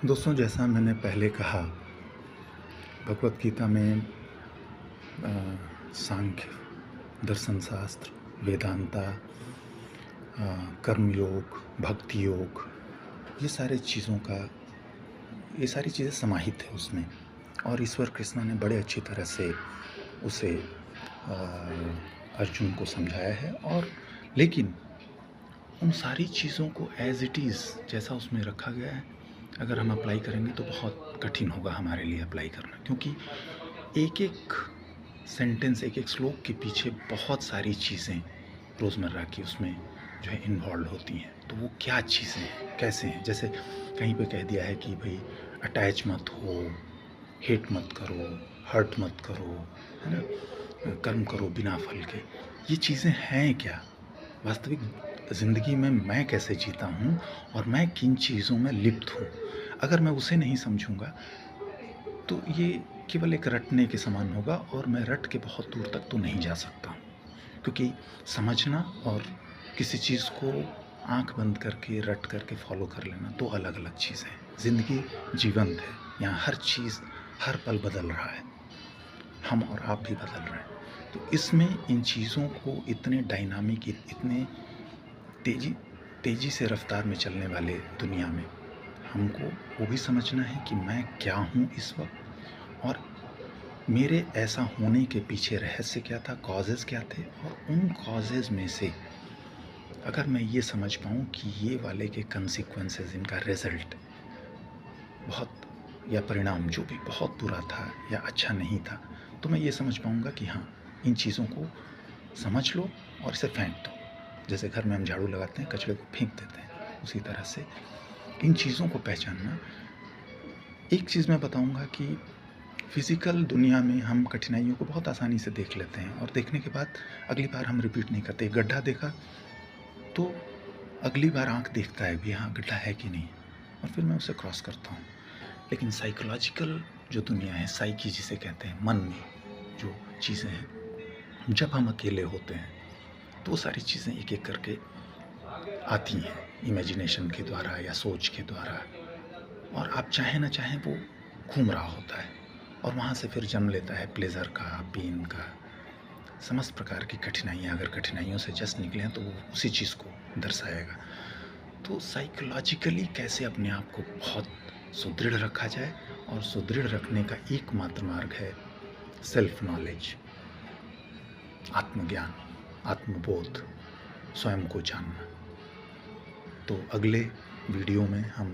दोस्तों, जैसा मैंने पहले कहा, भगवत गीता में सांख्य, दर्शन शास्त्र, वेदांता, कर्म योग, भक्ति योग, ये सारी चीज़ें समाहित है उसमें। और ईश्वर कृष्ण ने बड़े अच्छी तरह से उसे अर्जुन को समझाया है। और लेकिन उन सारी चीज़ों को एज इट इज़ जैसा उसमें रखा गया है, अगर हम अप्लाई करेंगे तो बहुत कठिन होगा हमारे लिए अप्लाई करना, क्योंकि एक एक सेंटेंस, एक एक श्लोक के पीछे बहुत सारी चीज़ें रोज़मर्रा की उसमें जो है इन्वॉल्व होती हैं। तो वो क्या चीज़ें हैं, कैसे हैं? जैसे कहीं पे कह दिया है कि भाई अटैच मत हो, हेट मत करो, हर्ट मत करो, है ना? कर्म करो बिना फल के। ये चीज़ें हैं क्या? वास्तविक ज़िंदगी में मैं कैसे जीता हूँ और मैं किन चीज़ों में लिप्त हूँ? अगर मैं उसे नहीं समझूँगा तो ये केवल एक रटने के समान होगा और मैं रट के बहुत दूर तक तो नहीं जा सकता हूँ। क्योंकि समझना और किसी चीज़ को आँख बंद करके रट करके फॉलो कर लेना दो अलग-अलग चीज़ें हैं। ज़िंदगी जीवंत है, यहाँ हर चीज़ हर पल बदल रहा है, हम और आप भी बदल रहे हैं। तो इसमें इन चीज़ों को इतने डायनामिक, इतने तेज़ी तेज़ी से रफ़्तार में चलने वाले दुनिया में हमको वो भी समझना है कि मैं क्या हूँ इस वक़्त, और मेरे ऐसा होने के पीछे रहस्य क्या था, कॉजेज़ क्या थे, और उन कॉजेज़ में से अगर मैं ये समझ पाऊँ कि ये वाले के कंसिक्वेंसेस, इनका रिज़ल्ट बहुत, या परिणाम जो भी बहुत बुरा था या अच्छा नहीं था, तो मैं ये समझ पाऊँगा कि हाँ, इन चीज़ों को समझ लो और इसे फेंक दो। जैसे घर में हम झाड़ू लगाते हैं, कचरे को फेंक देते हैं, उसी तरह से इन चीज़ों को पहचानना। एक चीज़ मैं बताऊँगा कि फ़िज़िकल दुनिया में हम कठिनाइयों को बहुत आसानी से देख लेते हैं और देखने के बाद अगली बार हम रिपीट नहीं करते। गड्ढा देखा तो अगली बार आँख देखता है भी, हाँ गड्ढा है कि नहीं, और फिर मैं उसे क्रॉस करता हूँ। लेकिन साइकोलॉजिकल जो दुनिया है, साइकी जिसे कहते हैं, मन में जो चीज़ें हैं, जब हम अकेले होते हैं तो वो सारी चीज़ें एक एक करके आती हैं, इमेजिनेशन के द्वारा या सोच के द्वारा, और आप चाहें ना चाहें वो घूम रहा होता है और वहाँ से फिर जन्म लेता है प्लेज़र का, पेन का, समस्त प्रकार की कठिनाइयाँ। अगर कठिनाइयों से जस्ट निकले हैं तो वो उसी चीज़ को दर्शाएगा। तो साइकोलॉजिकली कैसे अपने आप को बहुत सुदृढ़ रखा जाए, और सुदृढ़ रखने का एकमात्र मार्ग है सेल्फ नॉलेज, आत्मज्ञान, आत्मबोध, स्वयं को जानना। तो अगले वीडियो में हम